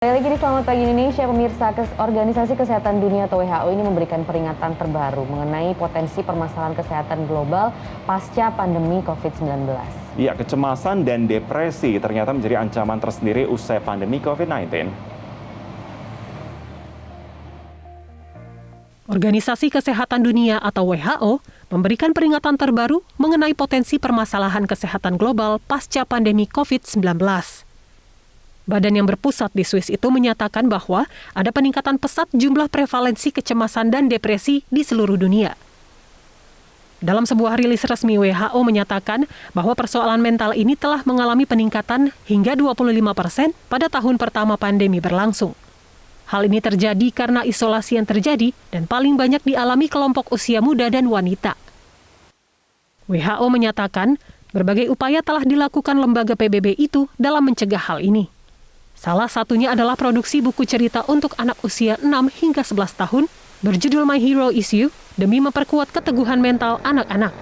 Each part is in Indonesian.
Kembali lagi di Selamat Pagi Indonesia, pemirsa. Organisasi Kesehatan Dunia atau WHO ini memberikan peringatan terbaru mengenai potensi permasalahan kesehatan global pasca pandemi COVID-19. Ya, kecemasan dan depresi ternyata menjadi ancaman tersendiri usai pandemi COVID-19. Organisasi Kesehatan Dunia atau WHO memberikan peringatan terbaru mengenai potensi permasalahan kesehatan global pasca pandemi COVID-19. Badan yang berpusat di Swiss itu menyatakan bahwa ada peningkatan pesat jumlah prevalensi kecemasan dan depresi di seluruh dunia. Dalam sebuah rilis resmi, WHO menyatakan bahwa persoalan mental ini telah mengalami peningkatan hingga 25% pada tahun pertama pandemi berlangsung. Hal ini terjadi karena isolasi yang terjadi dan paling banyak dialami kelompok usia muda dan wanita. WHO menyatakan berbagai upaya telah dilakukan lembaga PBB itu dalam mencegah hal ini. Salah satunya adalah produksi buku cerita untuk anak usia 6 hingga 11 tahun berjudul My Hero Is You demi memperkuat keteguhan mental anak-anak.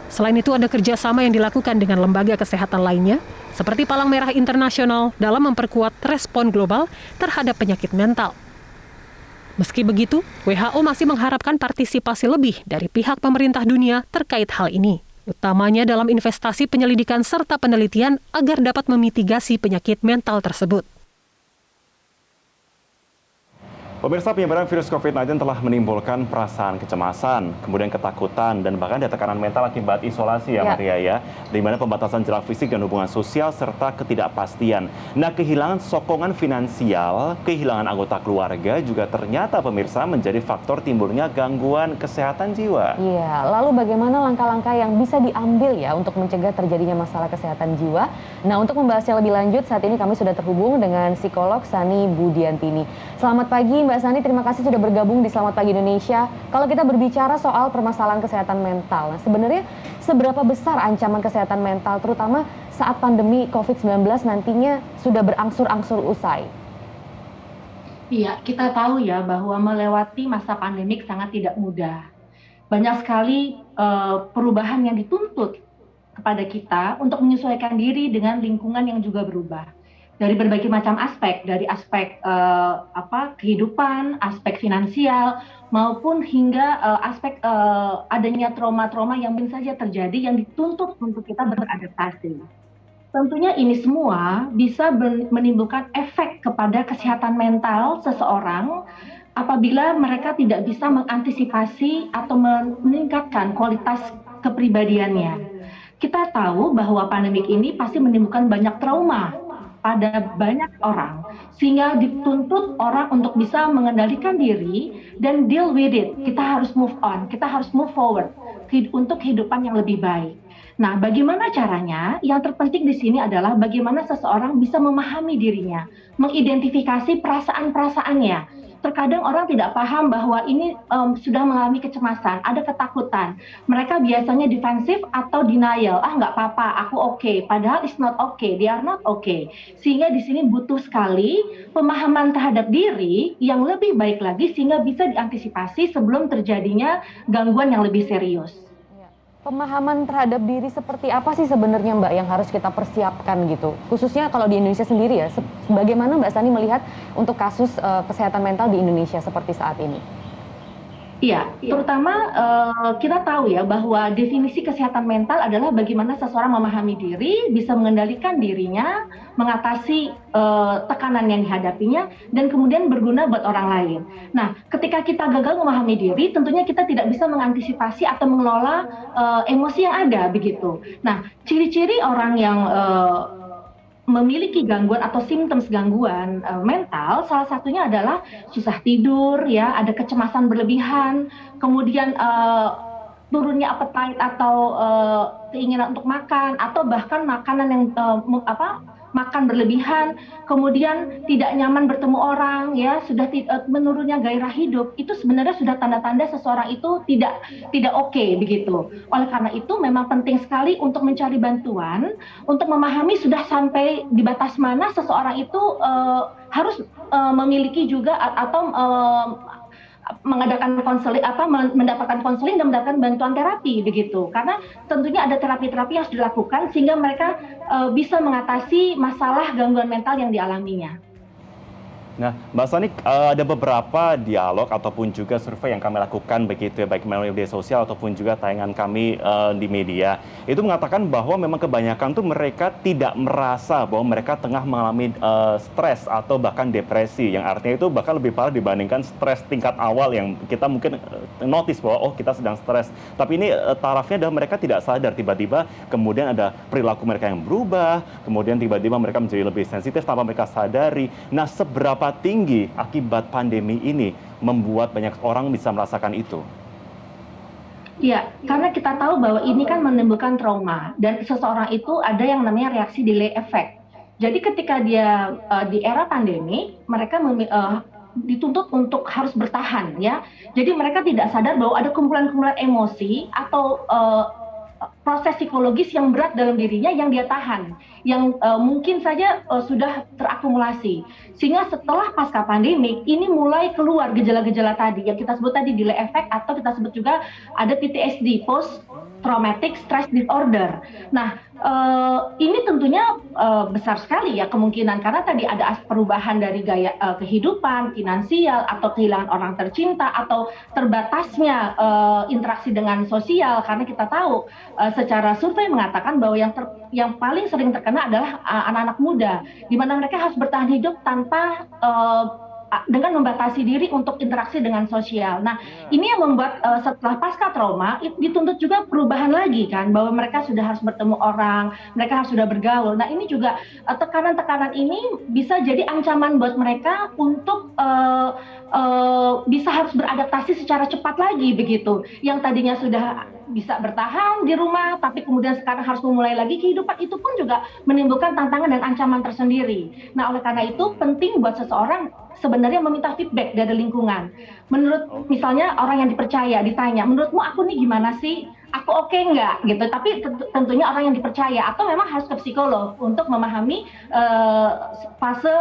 Selain itu ada kerjasama yang dilakukan dengan lembaga kesehatan lainnya seperti Palang Merah Internasional dalam memperkuat respon global terhadap penyakit mental. Meski begitu, WHO masih mengharapkan partisipasi lebih dari pihak pemerintah dunia terkait hal ini, utamanya dalam investasi penyelidikan serta penelitian agar dapat memitigasi penyakit mental tersebut. Pemirsa, penyebaran virus COVID-19 telah menimbulkan perasaan kecemasan, kemudian ketakutan, dan bahkan ada tekanan mental akibat isolasi ya Maria ya, di mana pembatasan jarak fisik dan hubungan sosial serta ketidakpastian. Nah, kehilangan sokongan finansial, kehilangan anggota keluarga juga ternyata pemirsa menjadi faktor timbulnya gangguan kesehatan jiwa. Iya, lalu bagaimana langkah-langkah yang bisa diambil ya untuk mencegah terjadinya masalah kesehatan jiwa? Nah, untuk membahasnya lebih lanjut, saat ini kami sudah terhubung dengan psikolog Sani Budiantini. Selamat pagi Mbak Sani, terima kasih sudah bergabung di Selamat Pagi Indonesia. Kalau kita berbicara soal permasalahan kesehatan mental, nah sebenarnya seberapa besar ancaman kesehatan mental, terutama saat pandemi COVID-19 nantinya sudah berangsur-angsur usai? Iya, kita tahu ya bahwa melewati masa pandemik sangat tidak mudah. Banyak sekali perubahan yang dituntut kepada kita untuk menyesuaikan diri dengan lingkungan yang juga berubah. Dari berbagai macam aspek, dari aspek kehidupan, aspek finansial, maupun hingga aspek adanya trauma-trauma yang mungkin saja terjadi yang dituntut untuk kita beradaptasi. Tentunya ini semua bisa menimbulkan efek kepada kesehatan mental seseorang apabila mereka tidak bisa mengantisipasi atau meningkatkan kualitas kepribadiannya. Kita tahu bahwa pandemik ini pasti menimbulkan banyak trauma pada banyak orang, sehingga dituntut orang untuk bisa mengendalikan diri dan deal with it. Kita harus move on, kita harus move forward untuk kehidupan yang lebih baik. Nah, bagaimana caranya? Yang terpenting di sini adalah bagaimana seseorang bisa memahami dirinya, mengidentifikasi perasaan-perasaannya. Terkadang orang tidak paham bahwa ini sudah mengalami kecemasan, ada ketakutan. Mereka biasanya defensif atau denial. Nggak apa-apa, aku oke. Padahal it's not okay, they are not okay. Sehingga di sini butuh sekali pemahaman terhadap diri yang lebih baik lagi sehingga bisa diantisipasi sebelum terjadinya gangguan yang lebih serius. Pemahaman terhadap diri seperti apa sih sebenarnya Mbak yang harus kita persiapkan gitu? Khususnya kalau di Indonesia sendiri ya, bagaimana Mbak Sani melihat untuk kasus kesehatan mental di Indonesia seperti saat ini? Iya, terutama kita tahu ya bahwa definisi kesehatan mental adalah bagaimana seseorang memahami diri, bisa mengendalikan dirinya, mengatasi tekanan yang dihadapinya, dan kemudian berguna buat orang lain. Nah, ketika kita gagal memahami diri, tentunya kita tidak bisa mengantisipasi atau mengelola emosi yang ada, begitu. Nah, ciri-ciri orang yang memiliki gangguan atau simptoms gangguan mental, salah satunya adalah susah tidur, ya, ada kecemasan berlebihan, kemudian turunnya appetite atau keinginan untuk makan, atau bahkan makanan yang makan berlebihan, kemudian tidak nyaman bertemu orang, ya, sudah menurunnya gairah hidup. Itu sebenarnya sudah tanda-tanda seseorang itu tidak oke, begitu. Oleh karena itu memang penting sekali untuk mencari bantuan untuk memahami sudah sampai di batas mana seseorang itu harus memiliki juga atau mengadakan konseling, mendapatkan konseling dan mendapatkan bantuan terapi, begitu. Karena tentunya ada terapi-terapi yang harus dilakukan sehingga mereka bisa mengatasi masalah gangguan mental yang dialaminya. Nah, Mbak Sani, ada beberapa dialog ataupun juga survei yang kami lakukan begitu ya, baik melalui media sosial ataupun juga tayangan kami di media. Itu mengatakan bahwa memang kebanyakan tuh mereka tidak merasa bahwa mereka tengah mengalami stres atau bahkan depresi, yang artinya itu bahkan lebih parah dibandingkan stres tingkat awal yang kita mungkin notice bahwa oh kita sedang stres. Tapi ini tarafnya adalah mereka tidak sadar, tiba-tiba kemudian ada perilaku mereka yang berubah, kemudian tiba-tiba mereka menjadi lebih sensitif tanpa mereka sadari. Nah, seberapa tinggi akibat pandemi ini membuat banyak orang bisa merasakan itu? Iya, karena kita tahu bahwa ini kan menimbulkan trauma dan seseorang itu ada yang namanya reaksi delay effect. Jadi ketika dia di era pandemi, mereka dituntut untuk harus bertahan ya. Jadi mereka tidak sadar bahwa ada kumpulan-kumpulan emosi atau proses psikologis yang berat dalam dirinya yang dia tahan, yang mungkin saja sudah terakumulasi. Sehingga setelah pasca pandemik, ini mulai keluar gejala-gejala tadi, yang kita sebut tadi delay effect atau kita sebut juga ada PTSD, Post Traumatic Stress Disorder. Nah, ini tentunya besar sekali ya kemungkinan, karena tadi ada perubahan dari gaya kehidupan, finansial, atau kehilangan orang tercinta, atau terbatasnya interaksi dengan sosial, karena kita tahu secara survei mengatakan bahwa yang paling sering terkena adalah anak-anak muda, di mana mereka harus bertahan hidup tanpa dengan membatasi diri untuk interaksi dengan sosial. Nah, ini yang membuat setelah pasca trauma dituntut juga perubahan lagi kan, bahwa mereka sudah harus bertemu orang, mereka harus sudah bergaul. Nah, ini juga tekanan-tekanan ini bisa jadi ancaman buat mereka untuk bisa harus beradaptasi secara cepat lagi begitu. Yang tadinya sudah bisa bertahan di rumah, tapi kemudian sekarang harus memulai lagi kehidupan, itu pun juga menimbulkan tantangan dan ancaman tersendiri. Nah, oleh karena itu penting buat seseorang sebenarnya meminta feedback dari lingkungan. Menurut misalnya orang yang dipercaya ditanya, menurutmu aku nih gimana sih? Aku oke nggak? Gitu. Tapi tentunya orang yang dipercaya, atau memang harus ke psikolog untuk memahami fase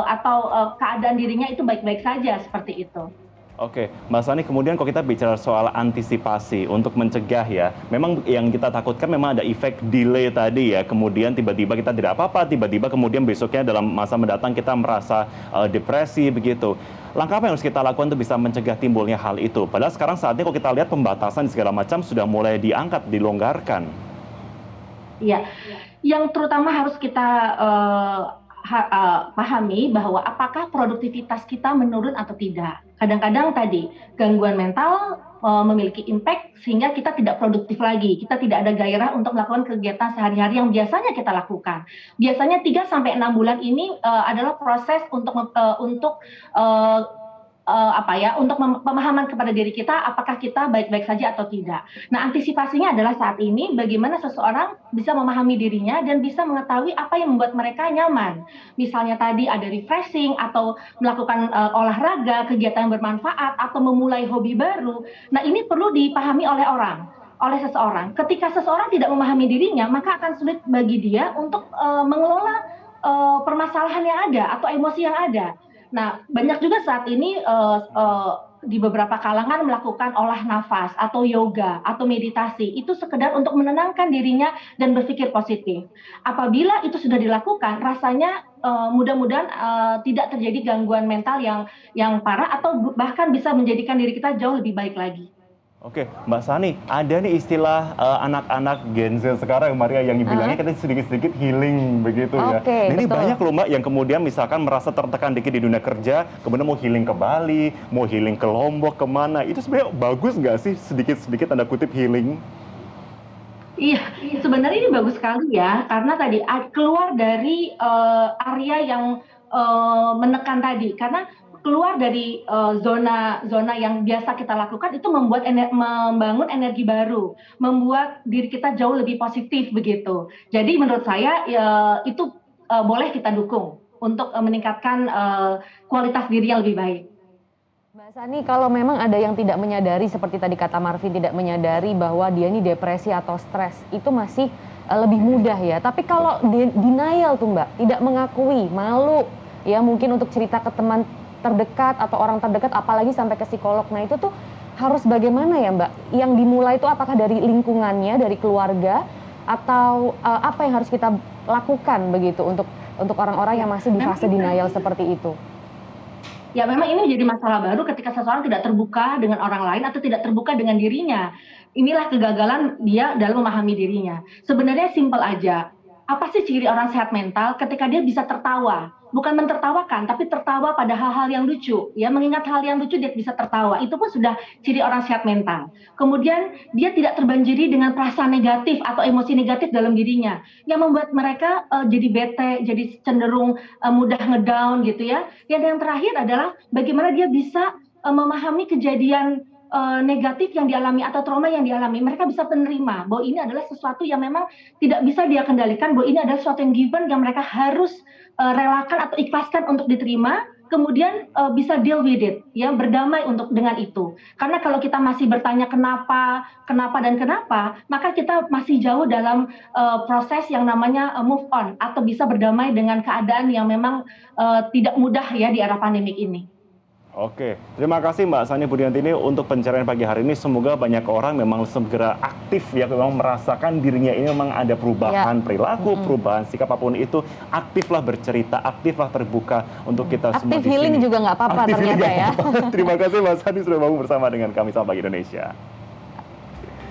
atau keadaan dirinya itu baik-baik saja seperti itu. Oke, Mbak Sani, kemudian kalau kita bicara soal antisipasi untuk mencegah ya, memang yang kita takutkan memang ada efek delay tadi ya, kemudian tiba-tiba kita tidak apa-apa, tiba-tiba kemudian besoknya dalam masa mendatang kita merasa depresi begitu. Langkah apa yang harus kita lakukan untuk bisa mencegah timbulnya hal itu? Padahal sekarang saatnya kalau kita lihat pembatasan segala macam sudah mulai diangkat, dilonggarkan. Iya, yang terutama harus kita pahami bahwa apakah produktivitas kita menurun atau tidak. Kadang-kadang tadi gangguan mental memiliki impact sehingga kita tidak produktif lagi. Kita tidak ada gairah untuk melakukan kegiatan sehari-hari yang biasanya kita lakukan. Biasanya 3-6 bulan ini adalah proses untuk untuk pemahaman kepada diri kita, apakah kita baik-baik saja atau tidak. Nah, antisipasinya adalah saat ini bagaimana seseorang bisa memahami dirinya dan bisa mengetahui apa yang membuat mereka nyaman. Misalnya tadi ada refreshing atau melakukan olahraga, kegiatan yang bermanfaat, atau memulai hobi baru. Nah, ini perlu dipahami oleh seseorang. Ketika seseorang tidak memahami dirinya, maka akan sulit bagi dia untuk mengelola permasalahan yang ada atau emosi yang ada. Nah, banyak juga saat ini di beberapa kalangan melakukan olah nafas atau yoga atau meditasi. Itu sekedar untuk menenangkan dirinya dan berpikir positif. Apabila itu sudah dilakukan, rasanya mudah-mudahan tidak terjadi gangguan mental yang parah atau bahkan bisa menjadikan diri kita jauh lebih baik lagi. Oke, Mbak Sani, ada nih istilah anak-anak Gen Z sekarang, Maria, yang bilangnya kita sedikit-sedikit healing begitu ya. Oke, Ini betul. banyak loh Mbak yang kemudian misalkan merasa tertekan dikit di dunia kerja, kemudian mau healing ke Bali, mau healing ke Lombok, kemana. Itu sebenarnya bagus nggak sih sedikit-sedikit tanda kutip healing? Iya, sebenarnya ini bagus sekali ya, karena tadi keluar dari area yang menekan tadi, karena keluar dari zona yang biasa kita lakukan itu membangun energi baru, membuat diri kita jauh lebih positif begitu. Jadi menurut saya itu boleh kita dukung untuk meningkatkan kualitas diri yang lebih baik. Mbak Sani, kalau memang ada yang tidak menyadari, seperti tadi kata Marvin, tidak menyadari bahwa dia ini depresi atau stres, itu masih lebih mudah ya. Tapi kalau denial tuh Mbak, tidak mengakui, malu, ya mungkin untuk cerita ke teman terdekat atau orang terdekat, apalagi sampai ke psikolog. Nah, itu tuh harus bagaimana ya Mbak? Yang dimulai itu apakah dari lingkungannya, dari keluarga, atau apa yang harus kita lakukan begitu untuk orang-orang yang masih di fase denial seperti itu? Ya memang ini menjadi masalah baru ketika seseorang tidak terbuka dengan orang lain atau tidak terbuka dengan dirinya. Inilah kegagalan dia dalam memahami dirinya. Sebenarnya simpel aja. Apa sih ciri orang sehat mental ketika dia bisa tertawa? Bukan mentertawakan, tapi tertawa pada hal-hal yang lucu. Ya, mengingat hal yang lucu dia bisa tertawa. Itu pun sudah ciri orang sehat mental. Kemudian dia tidak terbanjiri dengan perasaan negatif atau emosi negatif dalam dirinya yang membuat mereka jadi bete, jadi cenderung mudah ngedown gitu ya. Yang terakhir adalah bagaimana dia bisa memahami kejadian negatif yang dialami atau trauma yang dialami. Mereka bisa menerima bahwa ini adalah sesuatu yang memang tidak bisa dia kendalikan, bahwa ini adalah sesuatu yang given yang mereka harus relakan atau ikhlaskan untuk diterima, kemudian bisa deal with it, ya, berdamai dengan itu. Karena kalau kita masih bertanya kenapa, maka kita masih jauh dalam proses yang namanya move on atau bisa berdamai dengan keadaan yang memang tidak mudah ya di era pandemik ini. Oke, terima kasih Mbak Sani Budiantini untuk pencerahan pagi hari ini. Semoga banyak orang memang segera aktif ya, memang merasakan dirinya ini memang ada perubahan perilaku, perubahan sikap apapun itu. Aktiflah bercerita, aktiflah terbuka untuk kita semua di sini. Aktif healing juga nggak apa-apa ternyata ya. Terima kasih Mbak Sani sudah mau bersama dengan kami Selamat Pagi Indonesia.